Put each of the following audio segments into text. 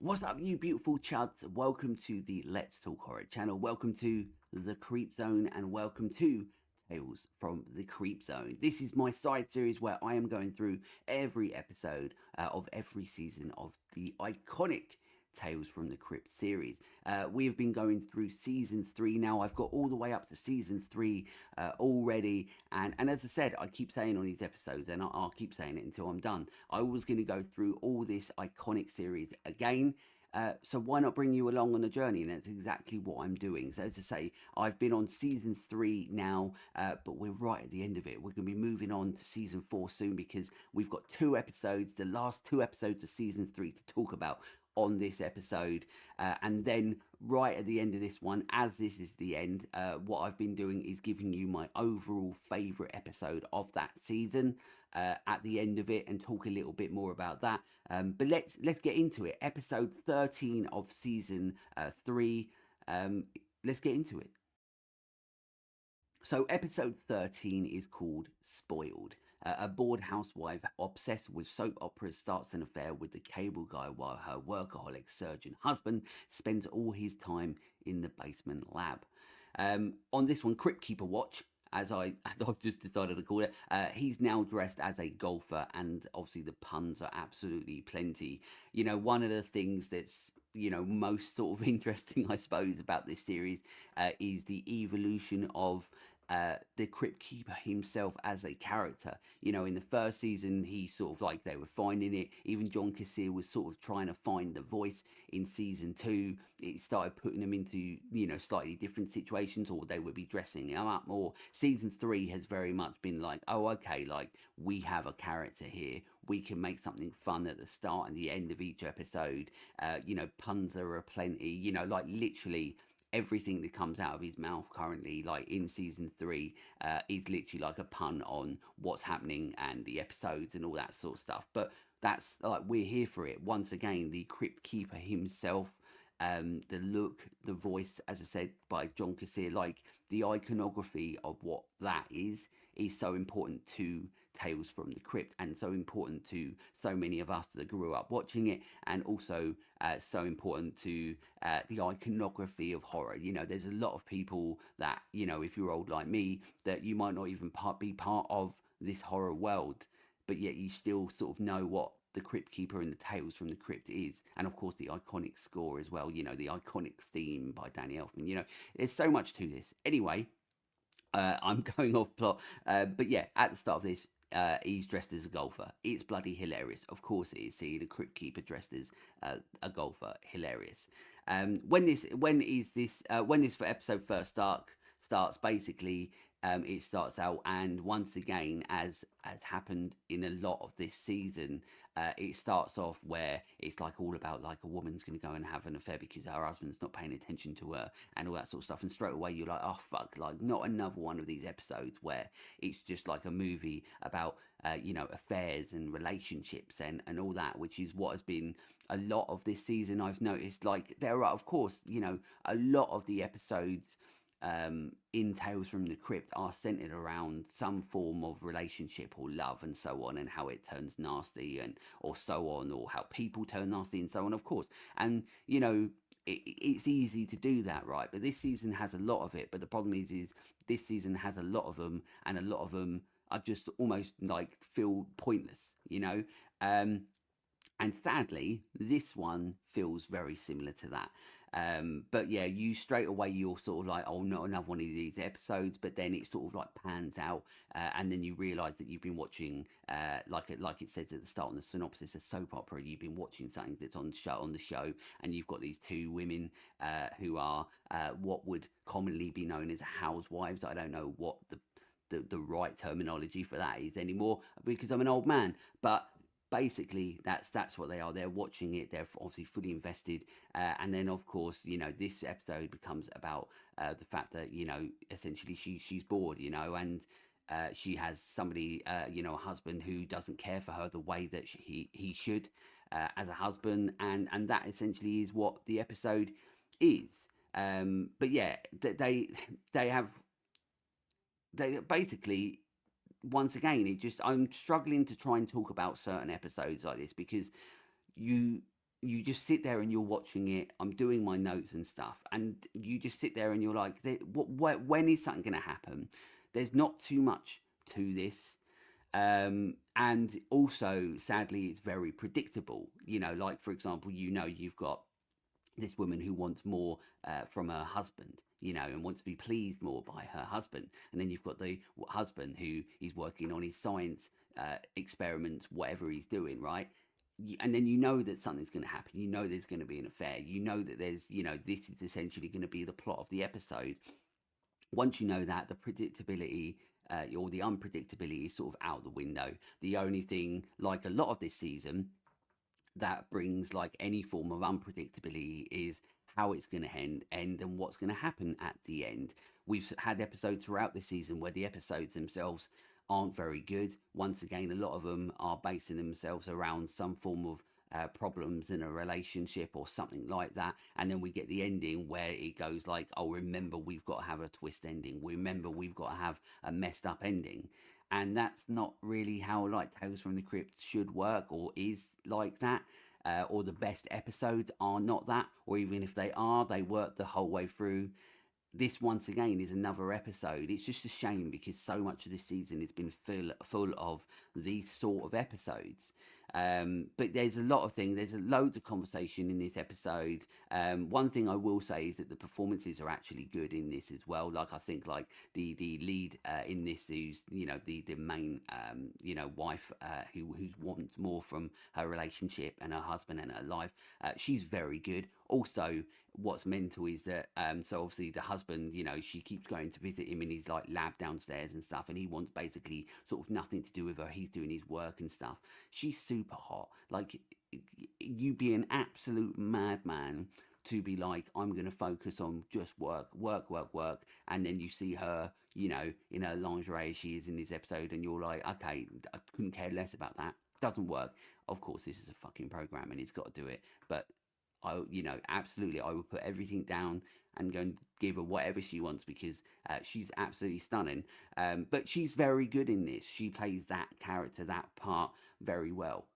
What's up, you beautiful chuds? Welcome to the Let's Talk Horror channel. Welcome to the Creepzone and welcome to Tales from the Creepzone. This is my side series where I am going through every episode of every season of the iconic Tales from the Crypt series. We have been going through seasons 3 now. I've got all the way up to seasons 3 already, and as I said, I keep saying on these episodes, and I'll keep saying it until I'm done, I was going to go through all this iconic series again. So why not bring you along on the journey? And that's exactly what I'm doing. So as I say, I've been on seasons 3 now, but we're right at the end of it. We're going to be moving on to season 4 soon because we've got 2 episodes, the last 2 episodes of season 3 to talk about on this episode, and then right at the end of this one, as this is the end, what I've been doing is giving you my overall favorite episode of that season at the end of it, and talk a little bit more about that. But let's get into it. Episode 13 of season 3. Let's get into it. So episode 13 is called Spoiled. A bored housewife obsessed with soap operas starts an affair with the cable guy while her workaholic surgeon husband spends all his time in the basement lab. On this one, Crypt Keeper Watch, as I've just decided to call it, he's now dressed as a golfer, and obviously the puns are absolutely plenty. You know, one of the things that's most sort of interesting, I suppose, about this series is the evolution of the Crypt Keeper himself as a character. You know, in the first season, he sort of like they were finding it. Even John Cassier was sort of trying to find the voice. In season 2, it started putting them into, slightly different situations, or they would be dressing him up more. Season 3 has very much been like, oh, okay, like we have a character here. We can make something fun at the start and the end of each episode. Puns are aplenty. Like literally everything that comes out of his mouth currently, like in season 3, is literally like a pun on what's happening and the episodes and all that sort of stuff. But that's like, we're here for it. Once again, the Crypt Keeper himself, the look, the voice, as I said, by John Cassier, like the iconography of what that is so important to Tales from the Crypt, and so important to so many of us that grew up watching it, and also so important to the iconography of horror. There's a lot of people that, if you're old like me, that you might not even be part of this horror world, but yet you still sort of know what the Crypt Keeper and the Tales from the Crypt is. And of course the iconic score as well, the iconic theme by Danny Elfman. There's so much to this. Anyway, I'm going off plot, but yeah, at the start of this, he's dressed as a golfer. It's bloody hilarious. Of course it is. See the Crypt Keeper dressed as a golfer. Hilarious. When this for episode first starts, basically, it starts out, and once again, as happened in a lot of this season, it starts off where it's like all about like a woman's going to go and have an affair because her husband's not paying attention to her and all that sort of stuff, and straight away you're like, oh fuck, like not another one of these episodes where it's just like a movie about affairs and relationships and all that, which is what has been a lot of this season. I've noticed, like, there are, of course, a lot of the episodes in Tales from the Crypt are centered around some form of relationship or love and so on, and how it turns nasty and or so on, or how people turn nasty and so on, of course. And it's easy to do that, right? But this season has a lot of it. But the problem is this season has a lot of them, and a lot of them are just almost like feel pointless, and sadly, this one feels very similar to that. But yeah, you straight away, you're sort of like, oh, not another one of these episodes. But then it sort of like pans out, and then you realise that you've been watching, like it says at the start on the synopsis, a soap opera. You've been watching something that's on the show, and you've got these 2 women who are what would commonly be known as housewives. I don't know what the right terminology for that is anymore, because I'm an old man, but basically that's what they are. They're watching it, they're obviously fully invested, and then of course this episode becomes about the fact that essentially she's bored, and she has somebody, a husband who doesn't care for her the way that he should, as a husband, and that essentially is what the episode is. But yeah, they basically, once again, I'm struggling to try and talk about certain episodes like this, because you you just sit there and you're watching it. I'm doing my notes and stuff, and you just sit there and you're like, when is something going to happen? There's not too much to this. And also, sadly, it's very predictable. Like, for example, you've got this woman who wants more from her husband, and wants to be pleased more by her husband. And then you've got the husband who is working on his science experiments, whatever he's doing, right? And then that something's going to happen. There's going to be an affair. That this is essentially going to be the plot of the episode. Once you know that, the predictability or the unpredictability is sort of out the window. The only thing, like a lot of this season, that brings like any form of unpredictability is how it's going to end and what's going to happen at the end. We've had episodes throughout the season where the episodes themselves aren't very good. Once again, a lot of them are basing themselves around some form of problems in a relationship or something like that, and then we get the ending where it goes like, oh, remember, we've got to have a twist ending, remember, we've got to have a messed up ending. And that's not really how like Tales from the Crypt should work, or is like that. Or the best episodes are not that, or even if they are, they work the whole way through. This once again is another episode. It's just a shame because so much of this season has been full of these sort of episodes. But there's a lot of things. There's a loads of conversation in this episode. One thing I will say is that the performances are actually good in this as well. Like, I think like the lead in this, who's the main wife, who wants more from her relationship and her husband and her life. She's very good. Also, what's mental is that so obviously the husband, she keeps going to visit him in his like lab downstairs and stuff, and he wants basically sort of nothing to do with her. He's doing his work and stuff. She's super hot. Like, you'd be an absolute madman to be like, I'm going to focus on just work, work, work, work. And then you see her, in her lingerie as she is in this episode, and you're like, okay, I couldn't care less about that. Doesn't work. Of course, this is a fucking program and it's got to do it. But absolutely, I would put everything down and go and give her whatever she wants, because she's absolutely stunning. But she's very good in this. She plays that character, that part very well.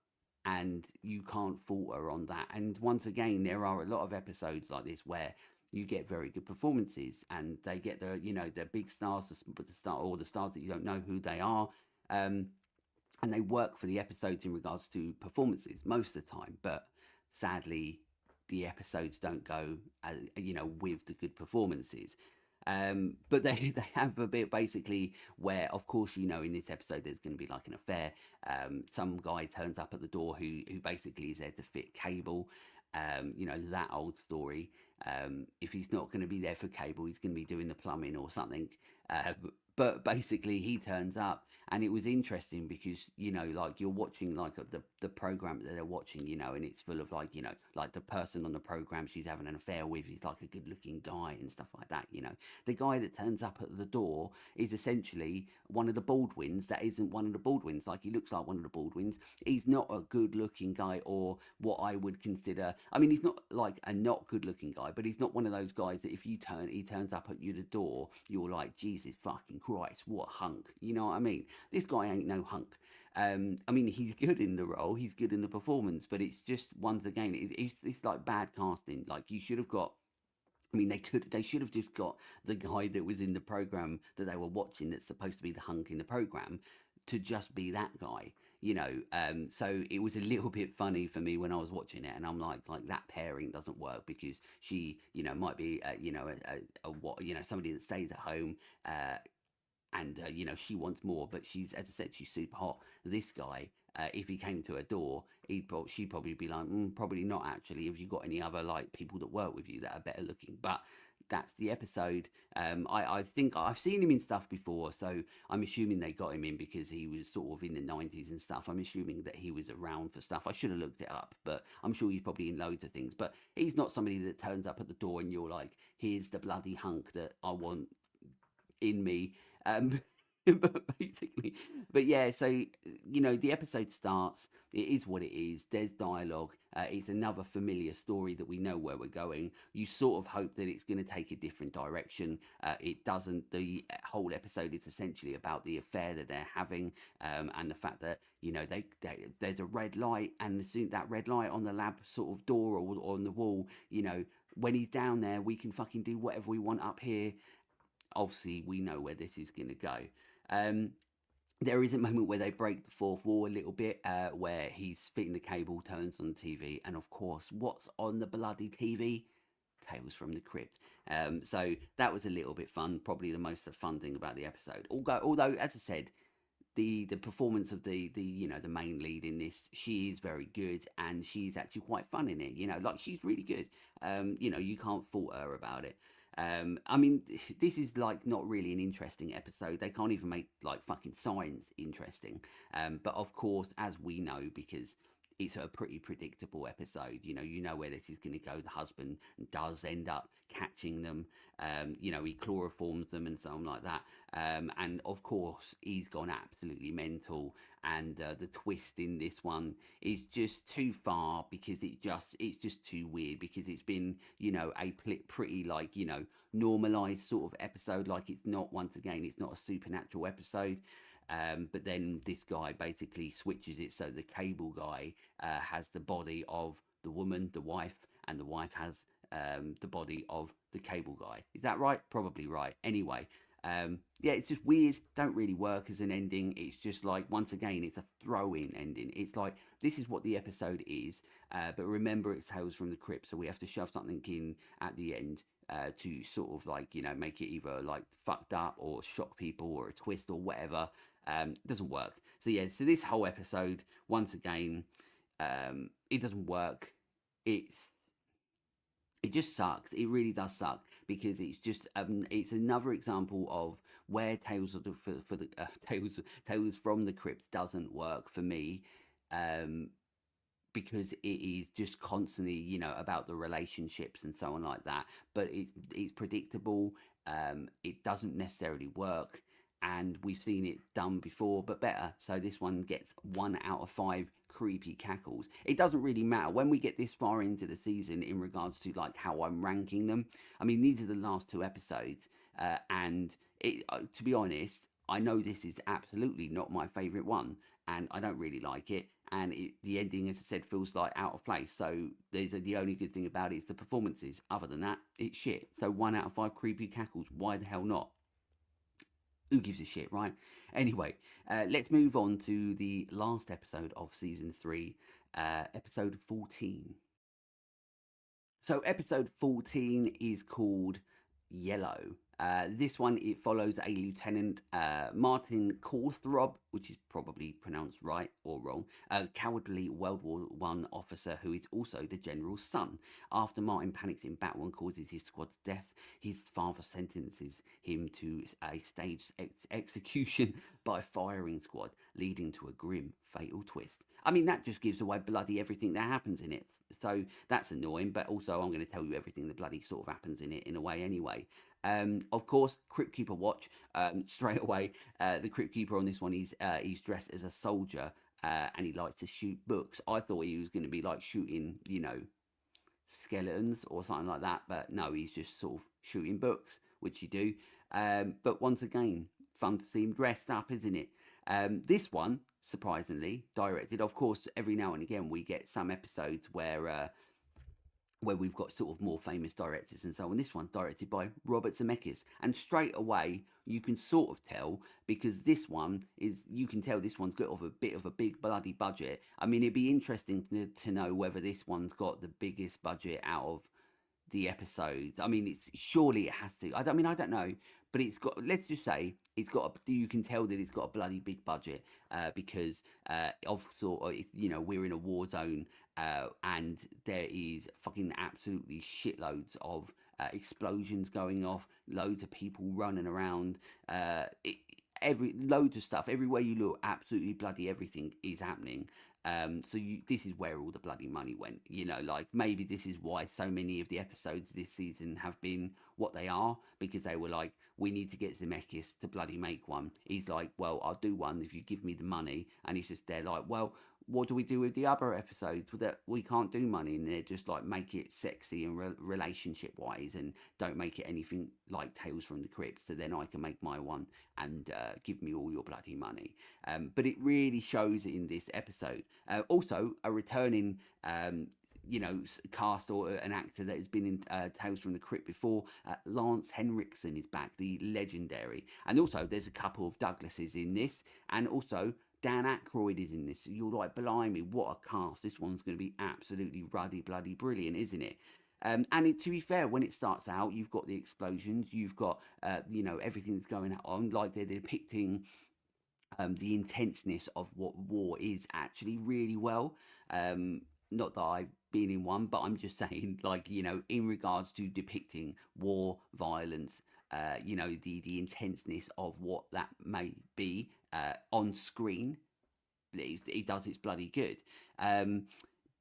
And you can't fault her on that. And once again, there are a lot of episodes like this where you get very good performances, and they get the big stars, the stars that you don't know who they are. Um, and they work for the episodes in regards to performances most of the time. But sadly, the episodes don't go, with the good performances. But they have a bit basically where, of course, in this episode there's going to be like an affair. Some guy turns up at the door who basically is there to fit cable. That old story. If he's not going to be there for cable, he's going to be doing the plumbing or something. But basically, he turns up, and it was interesting because like, you're watching like the program that they're watching, and it's full of like like the person on the program she's having an affair with is like a good-looking guy and stuff like that. The guy that turns up at the door is essentially one of the Baldwins that isn't one of the Baldwins. Like, he looks like one of the Baldwins. He's not a good-looking guy, or what I would consider. I mean, he's not like a not good-looking guy, but he's not one of those guys that if he turns up at you the door, you're like, Jesus fucking Christ, what a hunk. You know what I mean? This guy ain't no hunk. I mean, he's good in the role, he's good in the performance, but it's just, once again, it's like bad casting. Like, you should have got. I mean, they should have just got the guy that was in the program that they were watching, that's supposed to be the hunk in the program, to just be that guy. So it was a little bit funny for me when I was watching it, and I'm like that pairing doesn't work, because she, might be, somebody that stays at home, and she wants more, but she's, as I said, she's super hot. This guy, if he came to her door, she'd probably be like, probably not actually. Have you got any other like people that work with you that are better looking? But that's the episode. I think I've seen him in stuff before, so I'm assuming they got him in because he was sort of in the 90s and stuff. I'm assuming that he was around for stuff. I should have looked it up, but I'm sure he's probably in loads of things. But he's not somebody that turns up at the door and you're like, here's the bloody hunk that I want in me. But basically, but yeah, so the episode starts. it is what it is. There's dialogue. It's another familiar story that we know where we're going. You sort of hope that it's going to take a different direction. It doesn't. The whole episode is essentially about the affair that they're having, and the fact that, you know, there's a red light, and as soon that red light on the lab sort of door or on the wall, you know, when he's down there, we can fucking do whatever we want up here. Obviously, we know where this is going to go. There is a moment where they break the fourth wall a little bit, where he's fitting the cable, turns on the TV, and of course, what's on the bloody TV? Tales from the Crypt. So that was a little bit fun. Probably the most fun thing about the episode. Although, as I said, the performance of the you know, the main lead in this, she is very good, and she's actually quite fun in it. You know, like, she's really good. You know, you can't fault her about it. I mean, this is like not really an interesting episode. They can't even make like fucking science interesting. But of course, as we know, because it's a pretty predictable episode, you know where this is going to go. The husband does end up catching them. You know, he chloroforms them and so on like that. And of course, he's gone absolutely mental. And the twist in this one is just too far, because it's just too weird, because it's been, you know, a pretty, like, you know, normalized sort of episode. Like, it's not, once again, it's not a supernatural episode. But then this guy basically switches it so the cable guy has the body of the woman, the wife, and the wife has the body of the cable guy. Is that right? Probably right. Anyway, yeah, it's just weird. Don't really work as an ending. It's just like, once again, it's a throw-in ending. It's like, this is what the episode is, but remember, it's Tales from the Crypt, so we have to shove something in at the end to sort of, like, you know, make it either like fucked up or shock people or a twist or whatever. It doesn't work. So yeah, so this whole episode, once again, it doesn't work. It just sucks. It really does suck, because it's just it's another example of where Tales of the for the Tales from the Crypt doesn't work for me. Because it is just constantly, you know, about the relationships and so on like that. But it's predictable. It doesn't necessarily work, and we've seen it done before, but better. So this one gets 1 out of 5 creepy cackles. It doesn't really matter when we get this far into the season in regards to like how I'm ranking them. I mean, these are the last 2 episodes, and to be honest, I know this is absolutely not my favourite one, and I don't really like it. And the ending, as I said, feels like out of place. So the only good thing about it is the performances. Other than that, it's shit. So 1 out of 5 creepy cackles. Why the hell not? Who gives a shit, right? Anyway, let's move on to the last episode of season 3, episode 14. So episode 14 is called Yellow. This one, it follows a Lieutenant Martin Corthrob, which is probably pronounced right or wrong, a cowardly World War I officer who is also the general's son. After Martin panics in battle and causes his squad's death, his father sentences him to a staged execution by firing squad, leading to a grim, fatal twist. I mean, that just gives away bloody everything that happens in it. So that's annoying, but also I'm going to tell you everything that bloody sort of happens in it in a way anyway. Of course, Crypt Keeper watch straight away. The Crypt Keeper on this one, he's dressed as a soldier, and he likes to shoot books. I thought he was going to be like shooting, you know, skeletons or something like that, but no, he's just sort of shooting books, which you do. But once again, fun to see him dressed up, isn't it? This one, surprisingly, directed. Of course, every now and again we get some episodes where we've got sort of more famous directors and so on. This one's directed by Robert Zemeckis, and straight away you can sort of tell, because this one is, you can tell this one's got a bit of a big bloody budget. I mean, it'd be interesting to know whether this one's got the biggest budget out of the episodes. I mean, surely it has to. I don't know, but it's got. Let's just say it's got. You can tell that it's got a bloody big budget, because of sort of, you know, we're in a war zone, and there is fucking absolutely shitloads of explosions going off, loads of people running around, loads of stuff everywhere you look. Absolutely bloody everything is happening. So this is where all the bloody money went, you know, like maybe this is why so many of the episodes this season have been what they are, because they were like, we need to get Zemeckis to bloody make one. He's like, well, I'll do one if you give me the money. And he's just there like, well, what do we do with the other episodes that we can't do money in there? Just like make it sexy and relationship wise, and don't make it anything like Tales from the Crypt, so then I can make my one and give me all your bloody money. But it really shows in this episode. Also, a returning cast or an actor that has been in Tales from the Crypt before. Lance Henriksen is back, the legendary. And also, there's a couple of Douglases in this. And also, Dan Aykroyd is in this. You're like, blimey, what a cast. This one's going to be absolutely ruddy, bloody brilliant, isn't it? To be fair, when it starts out, you've got the explosions, you've got, everything that's going on, like they're depicting the intenseness of what war is actually really well. Not that I've been in one, but I'm just saying, like, in regards to depicting war, violence, the intenseness of what that may be on screen, it does its bloody good.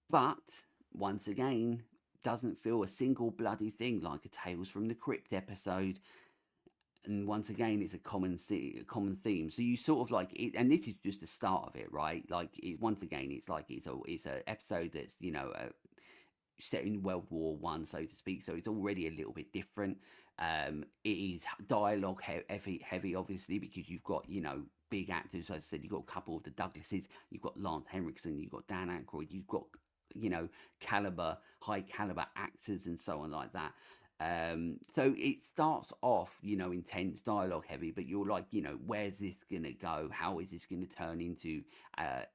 But once again, doesn't feel a single bloody thing like a Tales from the Crypt episode. And once again, it's a common theme. So you sort of like it, and this is just the start of it, right? Like once again, it's like it's a episode that's set in World War One, so to speak. So it's already a little bit different. It is dialogue heavy, obviously, because you've got big actors. As I said, you've got a couple of the Douglases, you've got Lance Henriksen, you've got Dan Aykroyd, you've got high caliber actors and so on like that. So it starts off, intense dialogue heavy, but you're like, where's this gonna go? How is this gonna turn into, a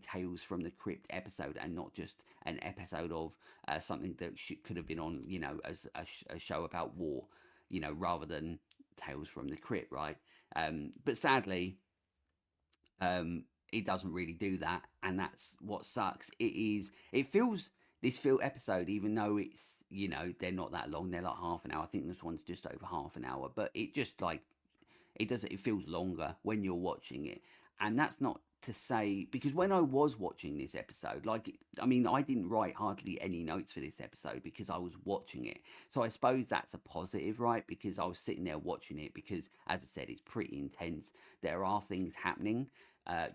Tales from the Crypt episode, and not just an episode of something that could have been on, as a show about war, rather than Tales from the Crypt, right? But sadly, it doesn't really do that, and that's what sucks. It feels this episode, even though it's they're not that long, they're like half an hour. I think this one's just over half an hour, but it just like it feels longer when you're watching it. And that's not to say, because when I was watching this episode, I didn't write hardly any notes for this episode because I was watching it. So I suppose that's a positive, right? Because I was sitting there watching it, because as I said, it's pretty intense. There are things happening.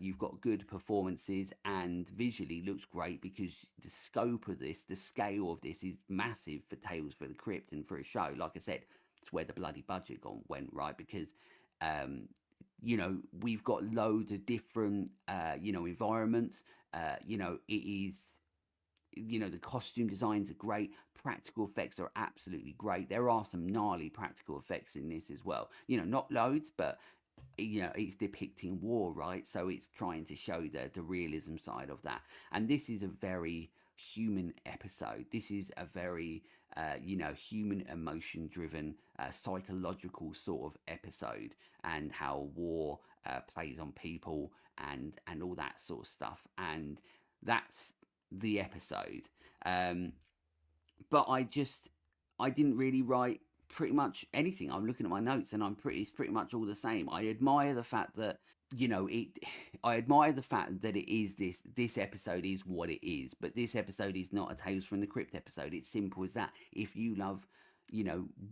You've got good performances, and visually looks great, because the scope of this, the scale of this is massive for Tales for the Crypt, and for a show, like I said, it's where the bloody budget went, right? Because we've got loads of different environments. It is, the costume designs are great, practical effects are absolutely great. There are some gnarly practical effects in this as well, not loads, but it's depicting war, right? So it's trying to show the realism side of that. And this is a very human episode. This is a very human emotion driven psychological sort of episode, and how war plays on people, and all that sort of stuff. And that's the episode. But I didn't really write pretty much anything. I'm looking at my notes, and it's pretty much all the same. I admire the fact that I admire the fact that it is this episode is what it is, but this episode is not a Tales from the Crypt episode. It's simple as that. If you love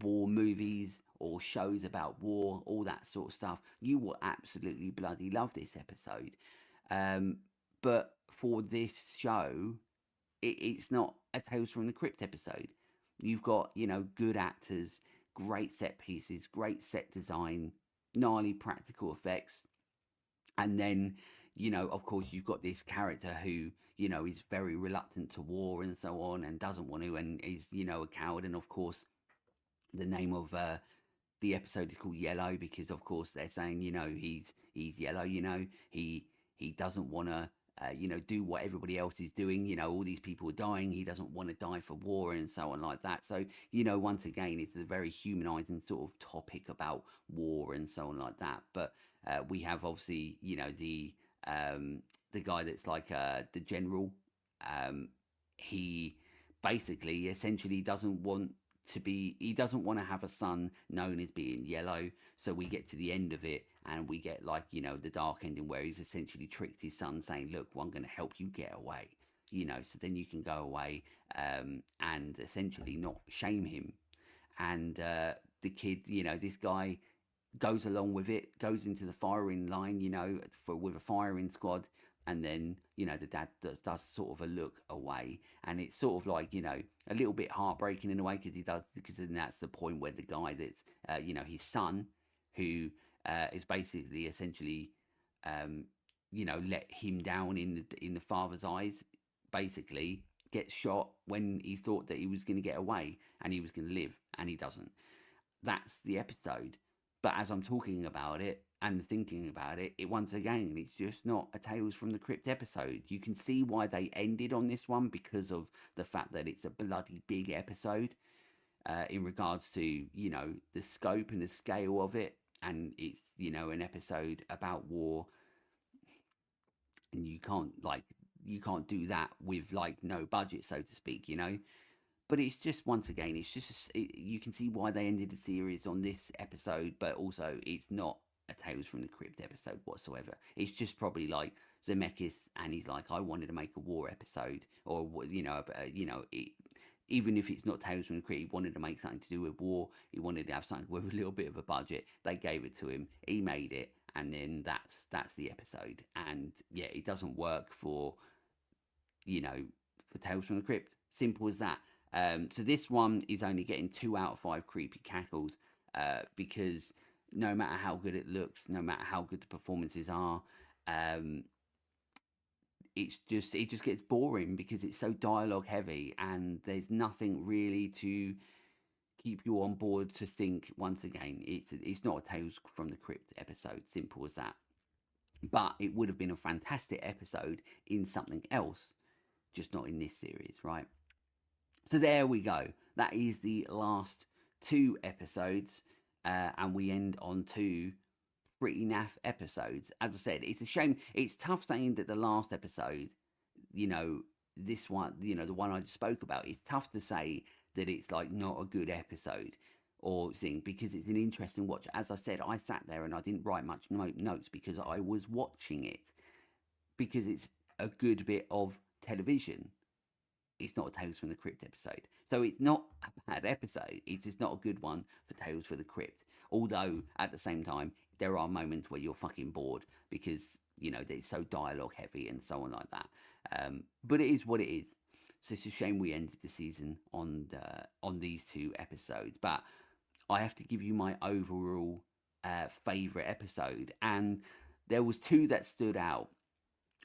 war movies or shows about war, all that sort of stuff, you will absolutely bloody love this episode. But for this show, it's not a Tales from the Crypt episode. You've got, good actors, great set pieces, great set design, gnarly practical effects. And then, of course, you've got this character who, is very reluctant to war and so on, and doesn't want to, and is, a coward. And of course, the name of the episode is called Yellow, because of course they're saying, he's yellow, he doesn't want to do what everybody else is doing. All these people are dying. He doesn't want to die for war and so on like that. So, once again, it's a very humanizing sort of topic about war and so on like that. But we have obviously, the guy that's like the general. He basically essentially doesn't want he doesn't want to have a son known as being yellow. So we get to the end of it, and we get the dark ending, where he's essentially tricked his son, saying, look, well, I'm going to help you get away, so then you can go away, and essentially not shame him. And the kid, this guy goes along with it, goes into the firing line, with a firing squad, and then the dad does sort of a look away, and it's sort of like a little bit heartbreaking in a way, because then that's the point where the guy that's his son, who is basically essentially let him down in the father's eyes, basically gets shot when he thought that he was going to get away and he was going to live, and he doesn't. That's the episode. But as I'm talking about it and thinking about it, once again, it's just not a Tales from the Crypt episode. You can see why they ended on this one, because of the fact that it's a bloody big episode in regards to, the scope and the scale of it. And it's, an episode about war. And you can't do that with no budget, so to speak, But it's just, once again, it's just you can see why they ended the series on this episode, but also it's not a Tales from the Crypt episode whatsoever. It's just probably like Zemeckis, and he's like, I wanted to make a war episode, or even if it's not Tales from the Crypt, he wanted to make something to do with war. He wanted to have something with a little bit of a budget. They gave it to him. He made it, and then that's the episode. And yeah, it doesn't work for Tales from the Crypt. Simple as that. So this one is only getting 2 out of 5 creepy cackles, because no matter how good it looks, no matter how good the performances are, it just gets boring because it's so dialogue heavy, and there's nothing really to keep you on board to think. Once again, it's not a Tales from the Crypt episode. Simple as that. But it would have been a fantastic episode in something else, just not in this series, right? So there we go. That is the last 2 episodes, and we end on 2 pretty naff episodes. As I said, it's a shame. It's tough saying that the last episode, this one, the one I just spoke about, it's tough to say that it's like not a good episode or thing, because it's an interesting watch. As I said, I sat there and I didn't write much notes because I was watching it, because it's a good bit of television. It's not a Tales from the Crypt episode. So it's not a bad episode. It's just not a good one for Tales from the Crypt. Although, at the same time, there are moments where you're fucking bored because, it's so dialogue heavy and so on like that. But it is what it is. So it's a shame we ended the season on these 2 episodes. But I have to give you my overall favourite episode. And there was 2 that stood out.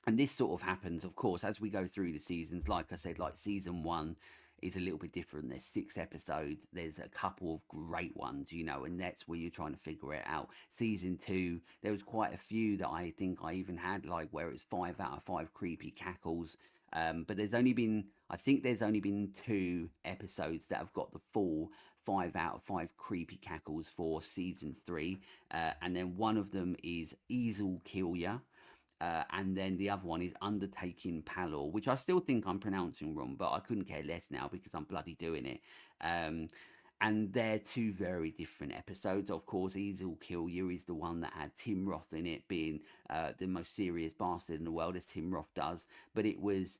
And this sort of happens, of course, as we go through the seasons. Like I said, like season 1 is a little bit different. There's 6 episodes. There's a couple of great ones, and that's where you're trying to figure it out. Season 2, there was quite a few that I think I even had, like where it's 5 out of 5 creepy cackles. But there's only been 2 episodes that have got the full 5 out of 5 creepy cackles for season 3. And then one of them is Easel Kill Ya. And then the other one is Undertaking Palor, which I still think I'm pronouncing wrong, but I couldn't care less now because I'm bloody doing it. And they're 2 very different episodes. Of course, Easel Kill You is the one that had Tim Roth in it, being the most serious bastard in the world, as Tim Roth does. But it was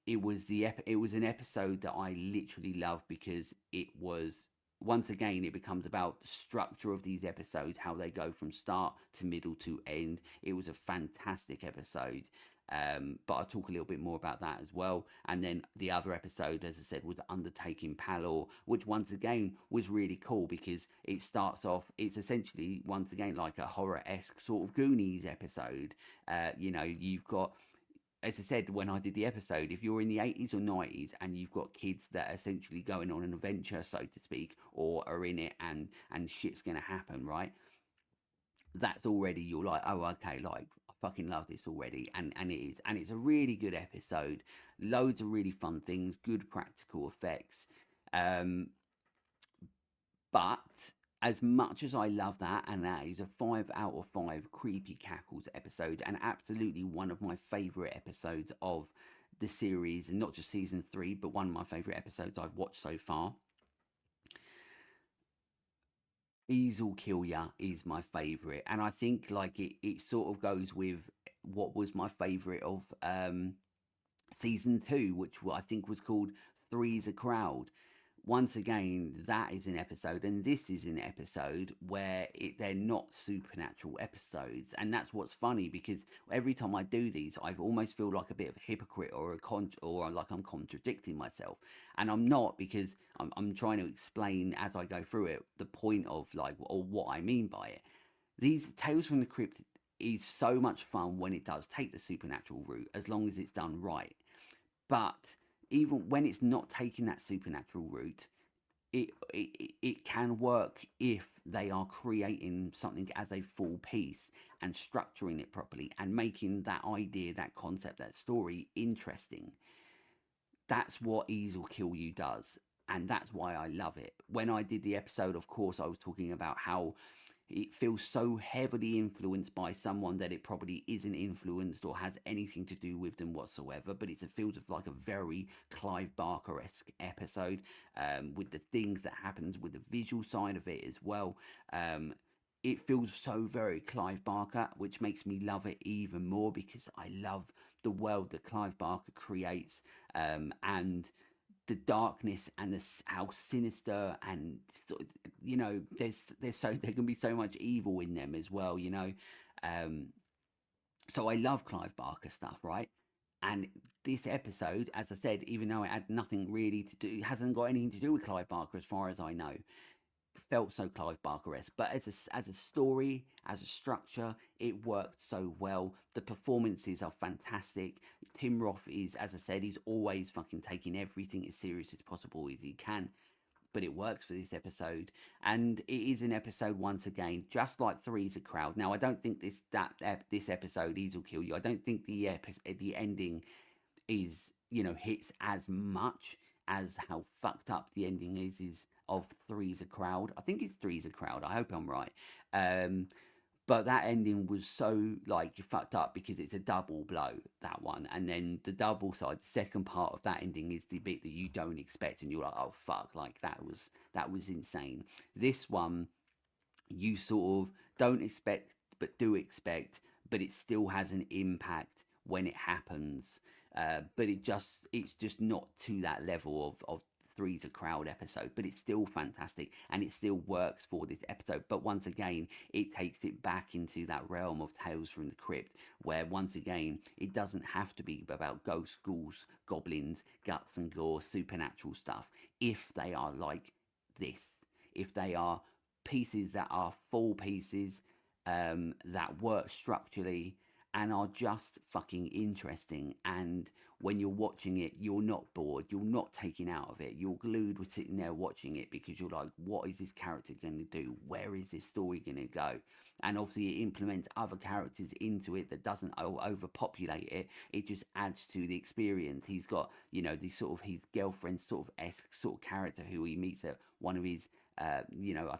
an episode that I literally loved, because it was, once again, it becomes about the structure of these episodes, how they go from start to middle to end. It was a fantastic episode. But I'll talk a little bit more about that as well. And then the other episode, as I said, was Undertaking Palor, which once again was really cool, because it starts off, it's essentially, once again, like a horror-esque sort of Goonies episode. You've got, as I said when I did the episode, if you're in the 80s or 90s and you've got kids that are essentially going on an adventure, so to speak, or are in it and shit's going to happen, right? That's already, you're like, oh, okay, like, I fucking love this already. And it is. And it's a really good episode. Loads of really fun things, good practical effects. But as much as I love that, and that is a 5 out of 5 creepy cackles episode, and absolutely one of my favourite episodes of the series, and not just season 3, but one of my favourite episodes I've watched so far. Easel Kill Ya is my favourite, and I think like it sort of goes with what was my favourite of season 2, which I think was called Three's a Crowd, once again, that is an episode, and this is an episode where they're not supernatural episodes, and that's what's funny, because every time I do these, I almost feel like a bit of a hypocrite, or like I'm contradicting myself, and I'm not, because I'm trying to explain as I go through it the point of, like, or what I mean by it. These Tales from the Crypt is so much fun when it does take the supernatural route, as long as it's done right. But even when it's not taking that supernatural route, it can work if they are creating something as a full piece and structuring it properly and making that idea, that concept, that story interesting. That's what Ease or Kill You does, and that's why I love it. When I did the episode, of course, I was talking about how it feels so heavily influenced by someone that it probably isn't influenced or has anything to do with them whatsoever, but it feels of like a very Clive Barker-esque episode, with the things that happens with the visual side of it as well. It feels so very Clive Barker, which makes me love it even more, because I love the world that Clive Barker creates, and the darkness and how sinister, and there can be so much evil in them as well. Um, so I love Clive Barker stuff, right? And this episode, as I said, even though it had nothing really to do, it hasn't got anything to do with Clive Barker as far as I know, felt so Clive Barker-esque, but as a story, as a structure, it worked so well. The performances are fantastic. Tim Roth is, as I said, he's always fucking taking everything as serious as possible as he can. But it works for this episode, and it is an episode once again, just like Three's a Crowd. Now, I don't think this episode, Ease will Kill You. I don't think the ending is, hits as much as how fucked up the ending is of Three's a Crowd. I think it's Three's a Crowd. I hope I'm right. Um, but that ending was so, like, fucked up, because it's a double blow, that one, and then the double side, the second part of that ending, is the bit that you don't expect, and you're like, oh fuck, like that was insane. This one, you sort of don't expect but do expect, but it still has an impact when it happens. But it's just not to that level of Three's a Crowd episode, but it's still fantastic, and it still works for this episode. But once again, it takes it back into that realm of Tales from the Crypt, where once again, it doesn't have to be about ghosts, ghouls, goblins, guts and gore, supernatural stuff, if they are like this, if they are pieces that are full pieces, that work structurally and are just fucking interesting. And when you're watching it, you're not bored, you're not taken out of it, you're glued with sitting there watching it, because you're like, what is this character going to do? Where is this story going to go? And obviously it implements other characters into it that doesn't overpopulate it. It just adds to the experience. He's got, the sort of his girlfriend sort of esque sort of character who he meets at one of his I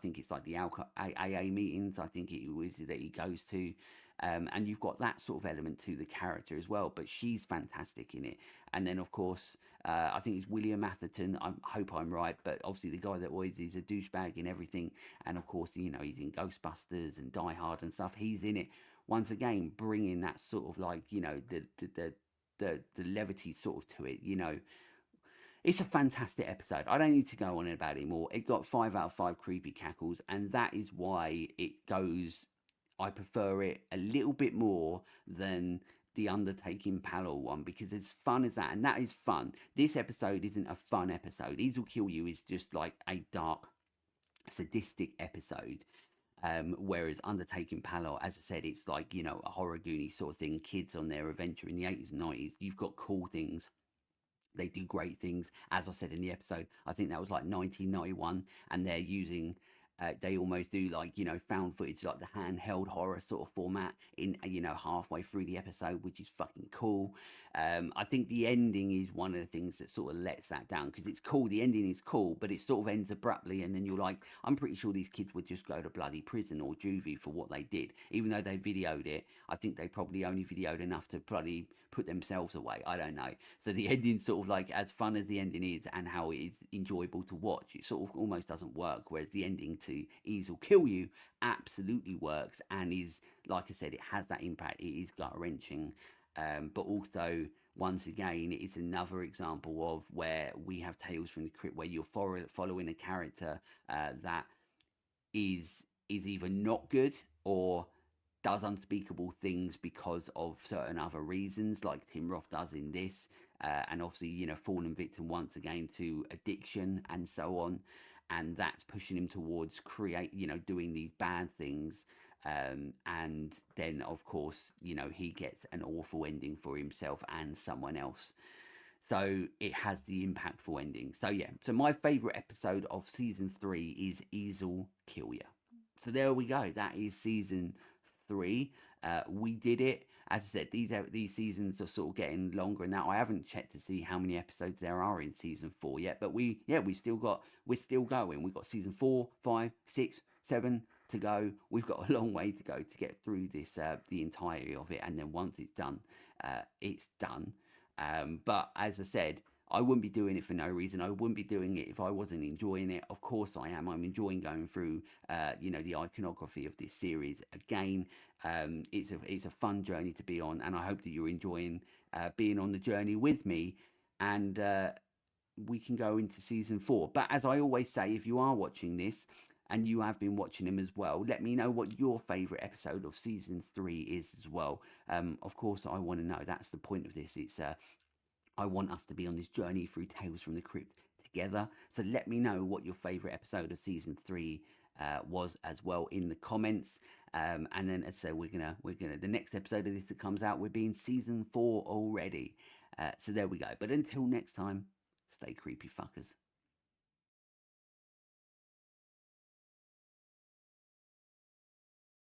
think it's like the AA meetings, I think it was, that he goes to. And you've got that sort of element to the character as well, but she's fantastic in it. And then, of course, I think it's William Atherton. I hope I'm right, but obviously the guy that always is a douchebag in everything. And of course, he's in Ghostbusters and Die Hard and stuff. He's in it once again, bringing that sort of, like, the levity sort of to it. It's a fantastic episode. I don't need to go on about it more. It got 5 out of 5 creepy cackles, and that is why it goes. I prefer it a little bit more than the Undertaking Panel one, because as fun as that, and that is fun. This episode isn't a fun episode. Ease Will Kill You is just like a dark, sadistic episode. Whereas Undertaking Panel, as I said, it's like, a horror Goonie sort of thing. Kids on their adventure in the 80s and 90s. You've got cool things. They do great things. As I said in the episode, I think that was like 1991, and they're using, they almost do, like, found footage, like the handheld horror sort of format in, halfway through the episode, which is fucking cool. I think the ending is one of the things that sort of lets that down, because it's cool. The ending is cool, but it sort of ends abruptly, and then you're like, I'm pretty sure these kids would just go to bloody prison or juvie for what they did. Even though they videoed it, I think they probably only videoed enough to bloody put themselves away. I don't know. So the ending, sort of like, as fun as the ending is and how it is enjoyable to watch, it sort of almost doesn't work. Whereas the ending to Ease Will Kill You absolutely works, and is, like I said, it has that impact. It is gut wrenching, but also once again, it's another example of where we have Tales from the Crypt, where you're following a character that is either not good or does unspeakable things because of certain other reasons, like Tim Roth does in this, and obviously, falling victim once again to addiction and so on, and that's pushing him towards doing these bad things, and then of course, he gets an awful ending for himself and someone else. So it has the impactful ending. So yeah, so my favorite episode of season 3 is Easel Kill Ya. So there we go. That is season 3. We did it. As I said, these seasons are sort of getting longer now. I haven't checked to see how many episodes there are in season 4 yet, but we're still going. We've got season 4, 5, 6, 7 to go. We've got a long way to go to get through this, the entirety of it, and then once it's done, it's done. But as I said, I wouldn't be doing it for no reason. I wouldn't be doing it if I wasn't enjoying it. Of course I am. I'm enjoying going through, the iconography of this series again. It's a fun journey to be on, and I hope that you're enjoying being on the journey with me. And we can go into season 4. But as I always say, if you are watching this and you have been watching them as well, let me know what your favorite episode of season 3 is as well. Of course, I want to know. That's the point of this. It's I want us to be on this journey through Tales from the Crypt together. So let me know what your favorite episode of season 3 was as well in the comments. And then, as I say, we're gonna the next episode of this that comes out, we're being season 4 already. So there we go. But until next time, stay creepy, fuckers.